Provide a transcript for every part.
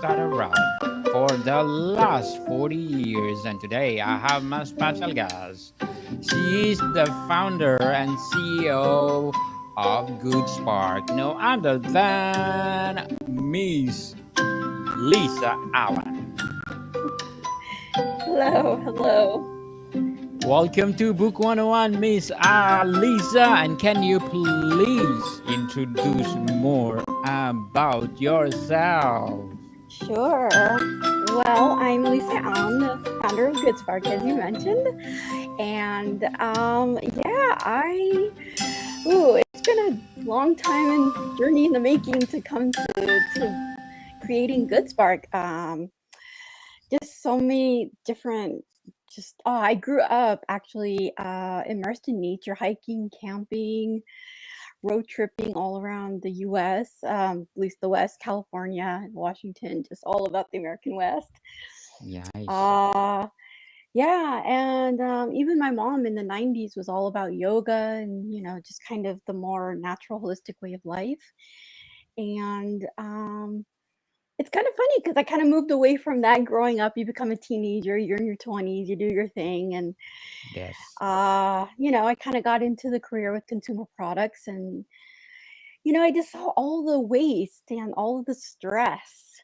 start around for the last 40 years. And today I have my special guest. She is the founder and CEO of Good Spark, no other than Miss Lisa Allen. Hello, hello. Welcome to Book 101, Miss Lisa. And can you please introduce more about yourself? Sure. Well, I'm Lisa Allen, the founder of Good Spark, as you mentioned. And yeah, it's been a long time and journey in the making to come to creating Good Spark. Just so many different, I grew up actually immersed in nature, hiking, camping, road tripping all around the US, at least the West, California, Washington, just all about the American West. Nice. Uh, yeah, and even my mom in the 90s was all about yoga and, just kind of the more natural, holistic way of life. And it's kind of funny because I kind of moved away from that growing up. You become a teenager, you're in your 20s, you do your thing. And, Yes. I kind of got into the career with consumer products and I just saw all the waste and all of the stress.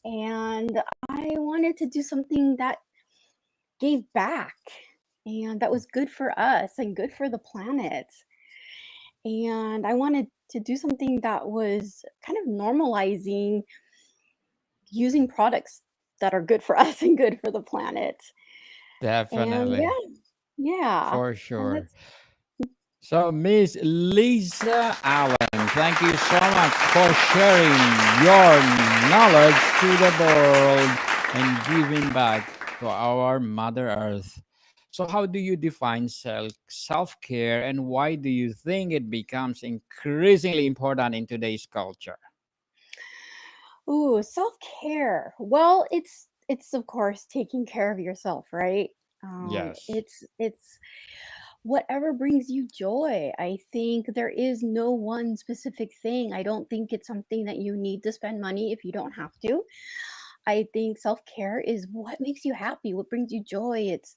And I wanted to do something that gave back and that was good for us and good for the planet. And I wanted to do something that was kind of normalizing using products that are good for us and good for the planet. And Definitely. yeah. For And sure. that's So, Miss Lisa Allen, thank you so much for sharing your knowledge to the world and giving back to our Mother Earth. So, how do you define self care and why do you think it becomes increasingly important in today's culture? self-care. Well, it's of course taking care of yourself, right? Yes. It's whatever brings you joy. I think there is no one specific thing. I don't think it's something that you need to spend money if you don't have to. I think self-care is what makes you happy, what brings you joy. It's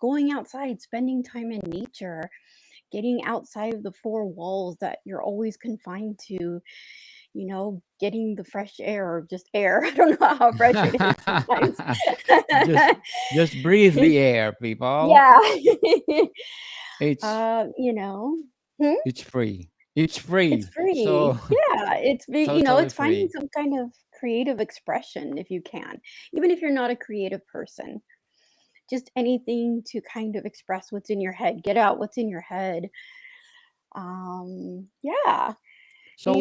going outside, spending time in nature, getting outside of the four walls that you're always confined to, getting the fresh air or just air. I don't know how fresh it is sometimes. just just breathe the air, people. Yeah. It's You know. Hmm? it's free. It's It's free. So free. Yeah, totally it's finding free. some kind of creative expression if you can. Even if you're not a creative person. Just anything to kind of express what's in your head, get out what's in your head. Yeah. So And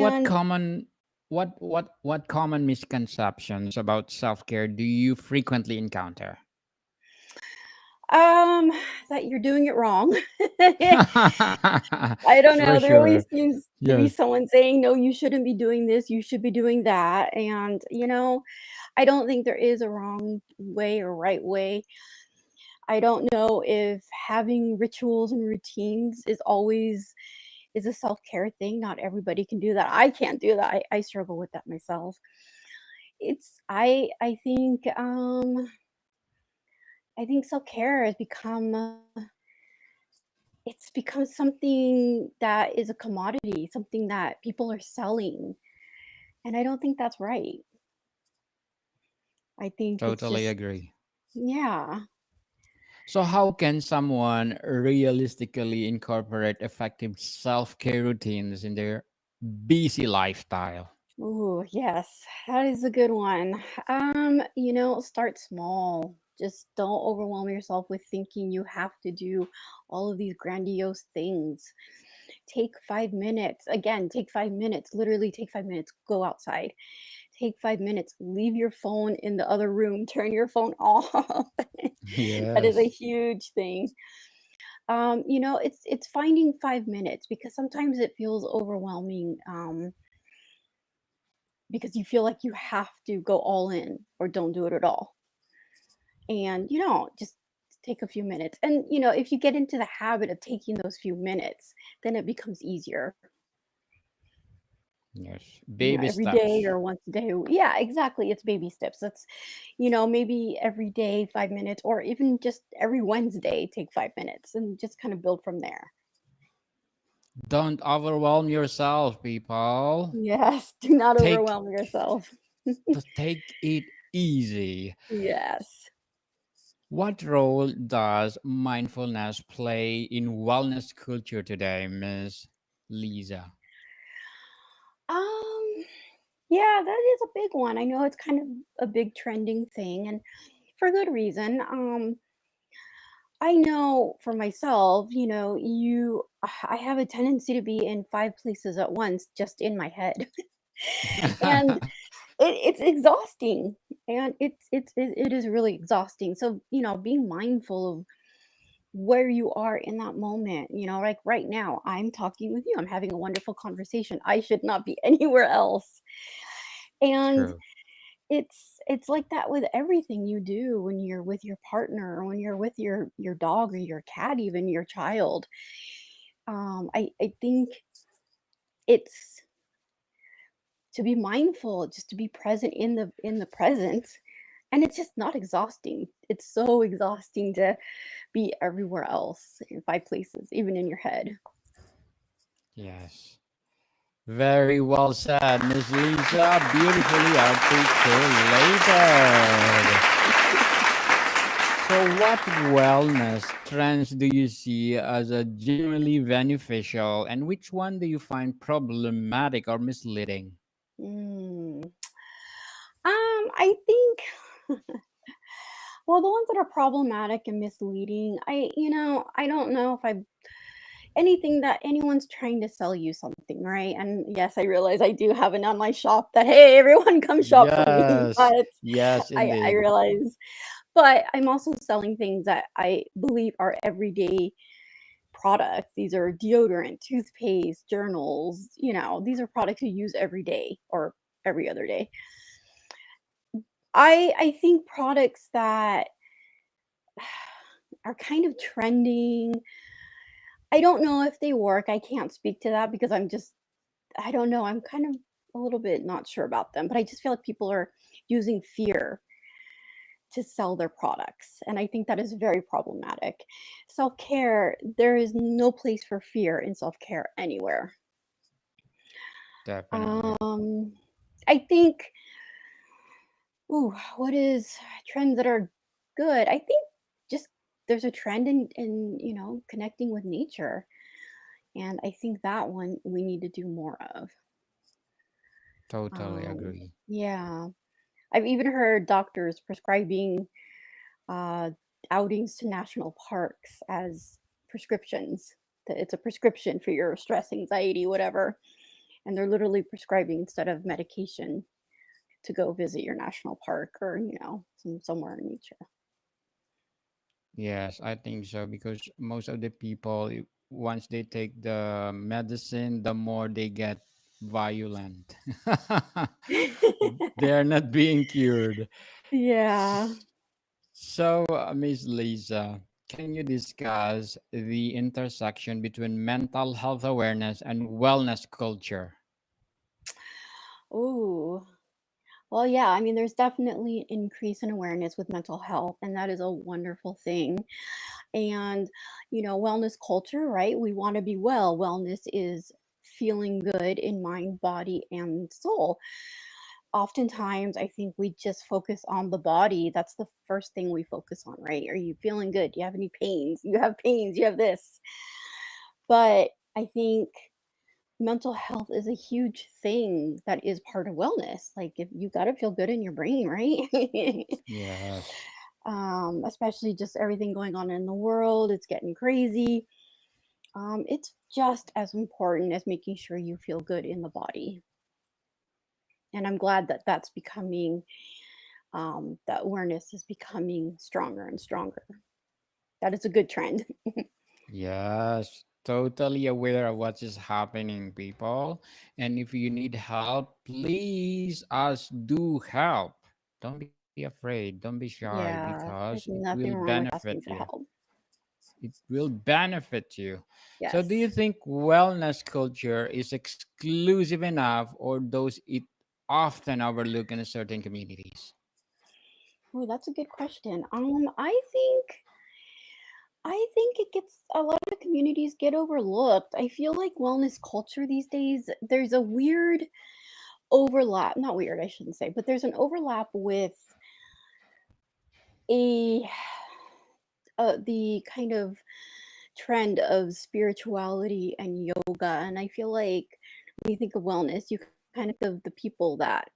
what common misconceptions about self-care do you frequently encounter? um that you're doing it wrong. I don't For know. There sure. always seems to be Yes. someone saying, no, you shouldn't be doing this, you should be doing that. And, I don't think there is a wrong way or right way. I don't know if having rituals and routines is a self-care thing. Not everybody can do that. I can't do that. I struggle with that myself. I think self-care has become it's become something that is a commodity, something that people are selling. And I don't think that's right. I think it's Totally just, agree. yeah. So how can someone realistically incorporate effective self-care routines in their busy lifestyle? Ooh, yes, that is a good one. Start small. Just don't overwhelm yourself with thinking you have to do all of these grandiose things. Take 5 minutes. Again, take 5 minutes. Literally take 5 minutes. Go outside. Take 5 minutes. Leave your phone in the other room. Turn your phone off. That is a Yes. huge thing. It's finding 5 minutes because sometimes it feels overwhelming. Because you feel like you have to go all in or don't do it at all. And you don't just take a few minutes. And if you get into the habit of taking those few minutes, then it becomes easier. Yes. You know, Baby every day steps. or once a day. Yeah, exactly. It's baby steps. That's, maybe every day 5 minutes, or even just every Wednesday take 5 minutes and just kind of build from there. Don't overwhelm yourself, people. Yes, do not Take overwhelm yourself. take it easy. Yes. What role does mindfulness play in wellness culture today, Miss Lisa? Um, yeah, that is a big one. I know it's kind of a big trending thing, and for good reason. I know for myself, I have a tendency to be in five places at once just in my head. And it's exhausting, and it is really exhausting. So, being mindful of where you are in that moment, like right now, I'm talking with you, I'm having a wonderful conversation. I should not be anywhere else. And True. it's like that with everything you do when you're with your partner, or when you're with your dog or your cat, even your child. I think it's to be mindful, just to be present in the present. And it's just not exhausting. It's so exhausting to be everywhere else in five places, even in your head. Yes. Very well said, Miss Lisa. Beautifully articulated. So, what wellness trends do you see as a genuinely beneficial, and which one do you find problematic or misleading? Mm. I think, well, the ones that are problematic and misleading, I don't know if I anything that anyone's trying to sell you something, right? And yes, I realize I do have an online shop that, hey, everyone come shop from me, Yes, but yes, I indeed. realize, but I'm also selling things that I believe are everyday products. These are deodorant, toothpaste, journals, these are products you use every day or every other day. I think products that are kind of trending, I don't know if they work. I can't speak to that because I don't know. I'm kind of a little bit not sure about them, but I just feel like people are using fear to sell their products. And I think that is very problematic. Self care, there is no place for fear in self care anywhere. Definitely. Um, I think, ooh, what is trends that are good? I think just there's a trend in connecting with nature. And I think that one we need to do more of. Totally Um, agree. yeah. I've even heard doctors prescribing uh, outings to national parks as prescriptions. That it's a prescription for your stress, anxiety, whatever. And they're literally prescribing instead of medication to go visit your national park, or somewhere in nature. Yes, I think so because most of the people, once they take the medicine, the more they get violent. They are not being cured. Yeah. S- So, Miss Lisa, can you discuss the intersection between mental health awareness and wellness culture? Ooh. Well, yeah, I mean, there's definitely an increase in awareness with mental health, and that is a wonderful thing. And, wellness culture, right? We want to be well. Wellness is feeling good in mind, body, and soul. Oftentimes, I think we just focus on the body. That's the first thing we focus on, right? Are you feeling good? Do you have any pains? You have pains, you have this. But I think mental health is a huge thing that is part of wellness. Like, if you got to feel good in your brain, right? Yes, Especially just everything going on in the world, it's getting crazy. It's just as important as making sure you feel good in the body. And I'm glad that that's becoming, that awareness is becoming stronger and stronger. That is a good trend. yes, totally aware of what is happening, people. And if you need help, please us do help. Don't be afraid, don't be shy Yeah, because there's it will nothing wrong with benefit asking for you. help. it will benefit you. So, do you Yes. think wellness culture is exclusive enough, or does it often overlook in certain communities? Oh, that's a good question. I think it gets a lot of communities get overlooked. I feel like wellness culture these days, there's a weird overlap, not weird, I shouldn't say, but there's an overlap with a the kind of trend of spirituality and yoga. And I feel like when you think of wellness, you kind of think of the people that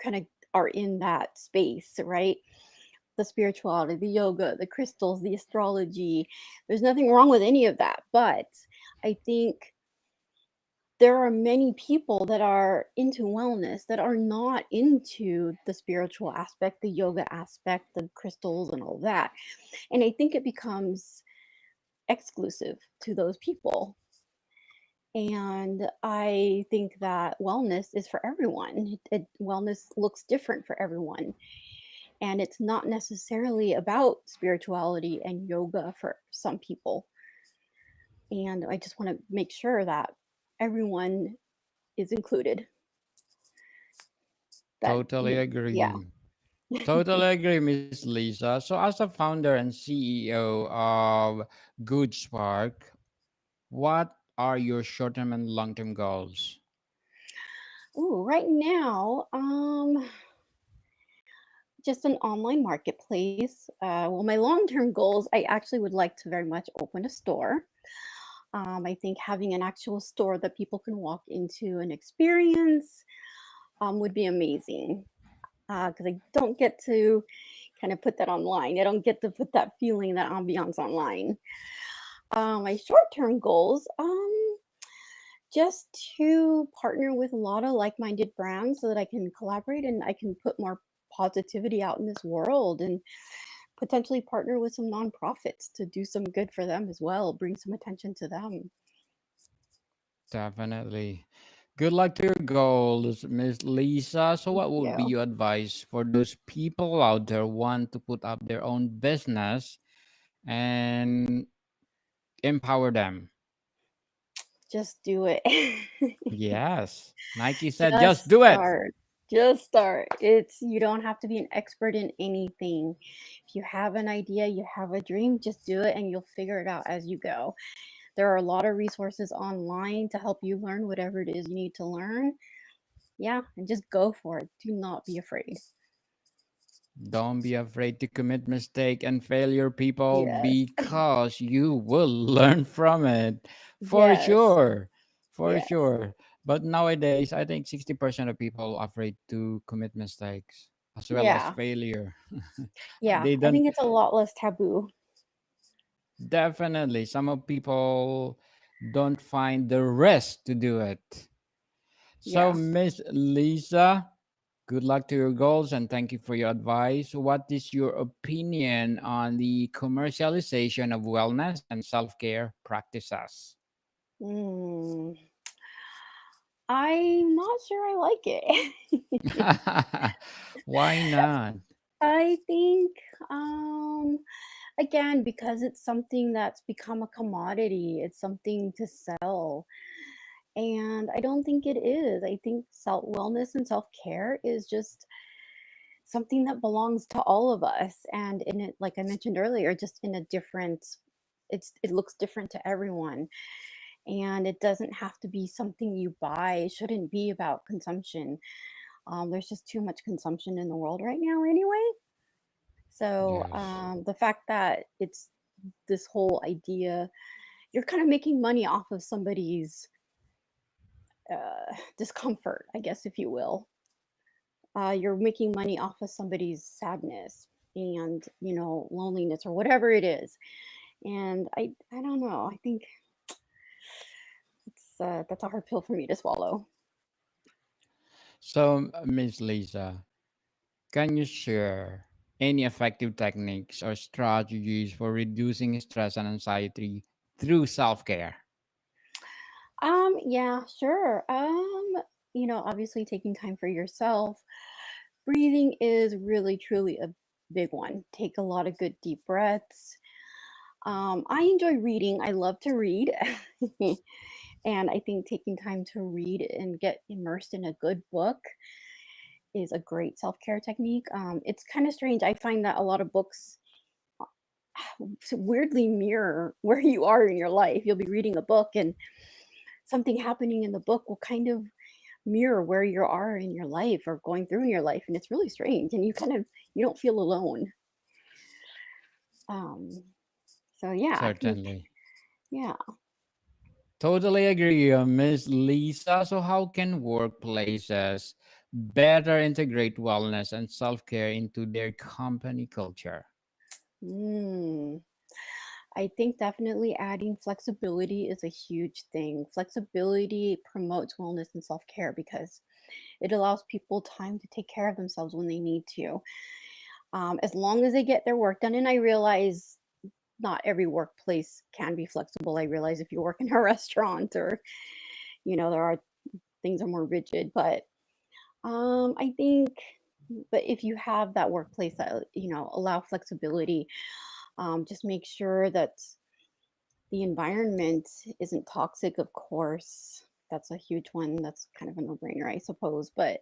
kind of are in that space, right? The spirituality, the yoga, the crystals, the astrology. There's nothing wrong with any of that. But I think there are many people that are into wellness that are not into the spiritual aspect, the yoga aspect, the crystals, and all that. And I think it becomes exclusive to those people. And I think that wellness is for everyone. Wellness looks different for everyone. And it's not necessarily about spirituality and yoga for some people. And I just want to make sure that everyone is included. That, Totally yeah. agree. Totally agree, Miss Lisa. So, as a founder and CEO of Good Spark, what are your short-term and long-term goals? Ooh, right now, just an online marketplace. Well, my long-term goals, I actually would like to very much open a store. I think having an actual store that people can walk into and experience would be amazing. Because I don't get to kind of put that online. I don't get to put that feeling, that ambiance online. My short-term goals, just to partner with a lot of like-minded brands so that I can collaborate and I can put more positivity out in this world, and potentially partner with some nonprofits to do some good for them as well, bring some attention to them. Definitely. Good luck to your goals, Miss Lisa. So, Thank what would be you. your advice for those people out there who want to put up their own business and empower them? Just do it. Yes. Nike said, just Just do it. start. Just start. You don't have to be an expert in anything. If you have an idea, you have a dream, just do it and you'll figure it out as you go. There are a lot of resources online to help you learn whatever it is you need to learn. Yeah, and just go for it. Do not be afraid. Don't be afraid to commit mistake and failure, people, Yes. because you will learn from it. For Yes. sure. For Yes. sure. But nowadays, I think 60% of people are afraid to commit mistakes as well as Yeah. failure. Yeah. They I don't. think it's a lot less taboo. Definitely, some of people don't find the rest to do it. So, Yeah. Miss Lisa, good luck to your goals and thank you for your advice. What is your opinion on the commercialization of wellness and self care practices? Mm, I'm not sure I like it. Why not? I think, um, again, because it's something that's become a commodity, it's something to sell. And I don't think it is. I think self wellness and self care is just something that belongs to all of us. And in it, like I mentioned earlier, just in a different, it looks different to everyone. And it doesn't have to be something you buy. It shouldn't be about consumption. There's just too much consumption in the world right now, anyway. So Yes, the fact that it's this whole idea, you're kind of making money off of somebody's discomfort, I guess, if you will. You're making money off of somebody's sadness and loneliness or whatever it is. And I don't know. I think that's a hard pill for me to swallow. so, Miss Lisa, can you share any effective techniques or strategies for reducing stress and anxiety through self care? Yeah, sure. Obviously taking time for yourself. Breathing is really truly a big one. Take a lot of good deep breaths. I enjoy reading. I love to read. And I think taking time to read and get immersed in a good book is a great self-care technique. It's kind of strange. I find that a lot of books weirdly mirror where you are in your life. You'll be reading a book and something happening in the book will kind of mirror where you are in your life or going through in your life, and it's really strange, and you don't feel alone. Um, so yeah, I think Certainly. yeah. Totally agree, Miss Lisa. So, how can workplaces better integrate wellness and self care into their company culture? Mm. I think definitely adding flexibility is a huge thing. Flexibility promotes wellness and self care because it allows people time to take care of themselves when they need to. As long as they get their work done. And I realize not every workplace can be flexible. I realize if you work in a restaurant or, there are things are more rigid, but I think, but if you have that workplace that, allow flexibility, just make sure that the environment isn't toxic, of course. That's a huge one. That's kind of a no-brainer, I suppose. But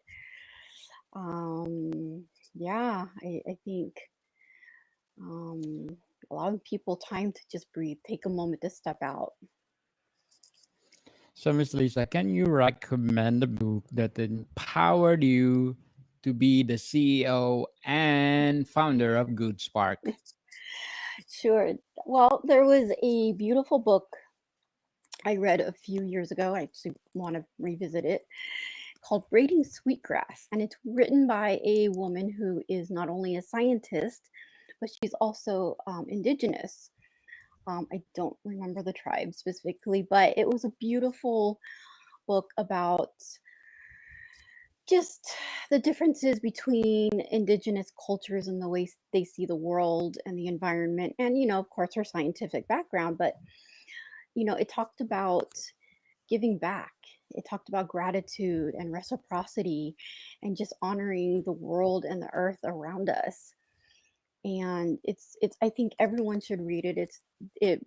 yeah, I think um, allowing people time to just breathe, take a moment to step out. So, Miss Lisa, can you recommend a book that empowered you to be the CEO and founder of Good Spark? Sure. Well, there was a beautiful book I read a few years ago. I actually want to revisit it called Braiding Sweetgrass. And it's written by a woman who is not only a scientist, but she's also indigenous. I don't remember the tribe specifically, but it was a beautiful book about just the differences between indigenous cultures and the way they see the world and the environment. And, of course, her scientific background. But, it talked about giving back. It talked about gratitude and reciprocity and just honoring the world and the earth around us. And it's I think everyone should read it. It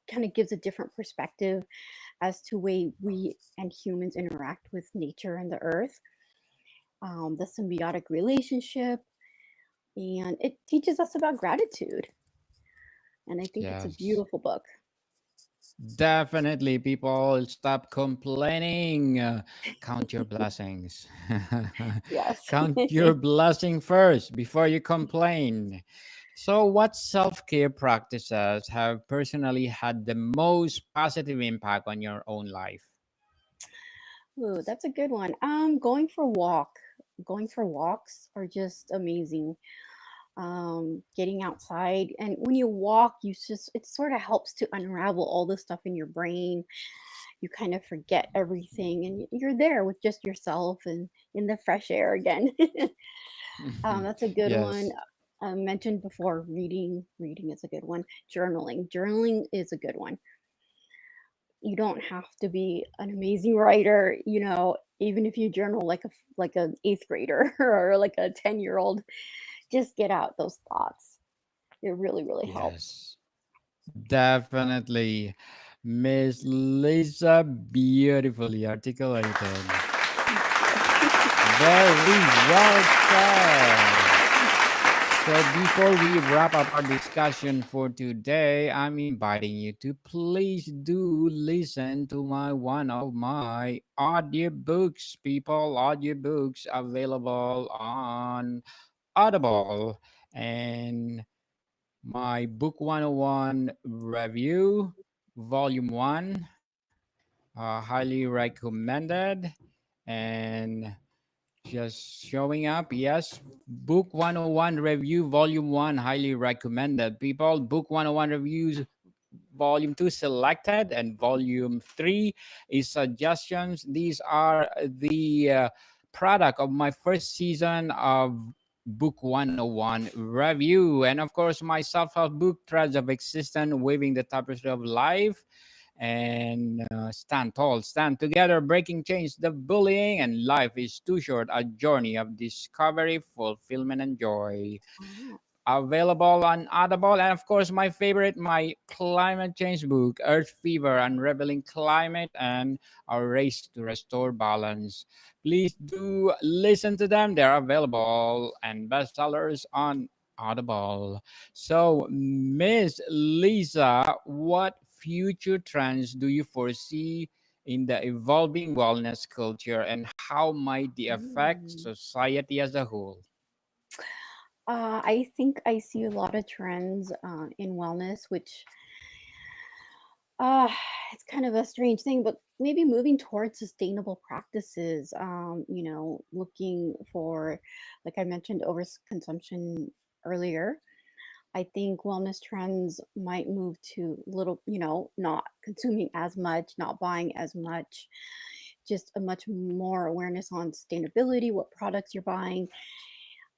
kind of gives a different perspective as to way we and humans interact with nature and the earth, the symbiotic relationship, and it teaches us about gratitude. And I think it's a Yes. beautiful book. Definitely, people stop complaining. Count your blessings. Yes. Count your blessing first before you complain. So, what self care practices have personally had the most positive impact on your own life? Ooh, that's a good one. Going for walks are just amazing. Getting outside, and when you walk, it sort of helps to unravel all the stuff in your brain. You kind of forget everything, and you're there with just yourself and in the fresh air again. That's a good one. Yes. Mentioned before, reading is a good one. Journaling is a good one. You don't have to be an amazing writer, even if you journal like an eighth grader or like a 10-year-old, just get out those thoughts. It really, really helps. Yes. Definitely. Miss Lisa, beautifully articulated. Very well said. So before we wrap up our discussion for today, I'm inviting you to please do listen to one of my audiobooks, people, audiobooks available on Audible, and my book 101 review, volume 1, highly recommended, and just showing up. Yes. Book 101 review, volume 1, highly recommended. People, book 101 reviews, volume 2 selected, and volume 3 is suggestions. These are the product of my first season of book 101 review. And of course, my self-help book, Threads of Existence, Weaving the Tapestry of Life, and stand tall, stand together, breaking chains, the bullying, and life is too short, a journey of discovery, fulfillment, and joy. Wow. available on Audible. And of course, my favorite, my climate change book, Earth Fever, Unraveling Climate and Our Race to Restore Balance. Please do listen to them. They're available and bestsellers on Audible. So, Miss Lisa, what future trends do you foresee in the evolving wellness culture, and how might they affect Mm. society as a whole? I think I see a lot of trends in wellness, which uh, it's kind of a strange thing, but maybe moving towards sustainable practices. Looking for, like I mentioned, overconsumption earlier. I think wellness trends might move to little, not consuming as much, not buying as much, just a much more awareness on sustainability, what products you're buying,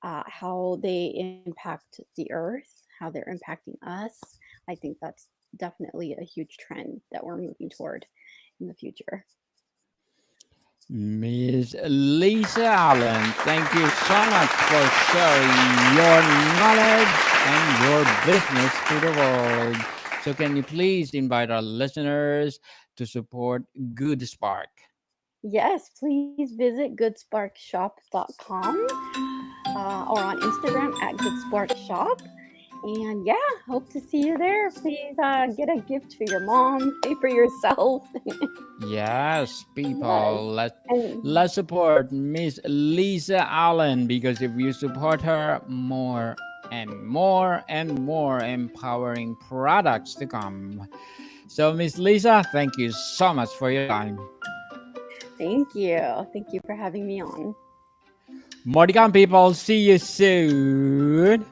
how they impact the earth, how they're impacting us. I think that's definitely a huge trend that we're moving toward in the future. Miss Lisa Allen, thank you so much for sharing your knowledge and your business to the world. So, can you please invite our listeners to support Good Spark? Yes, please visit goodsparkshop.com or on Instagram at goodsparkshop. And yeah, hope to see you there. Please get a gift for your mom, pay for yourself. Yes, Yes. people, And let's support Miss Lisa Allen, because if you support her, more and more and more empowering products to come. So, Miss Lisa, thank you so much for your time. thank you. Thank you for having me on. More to come, people. See you soon.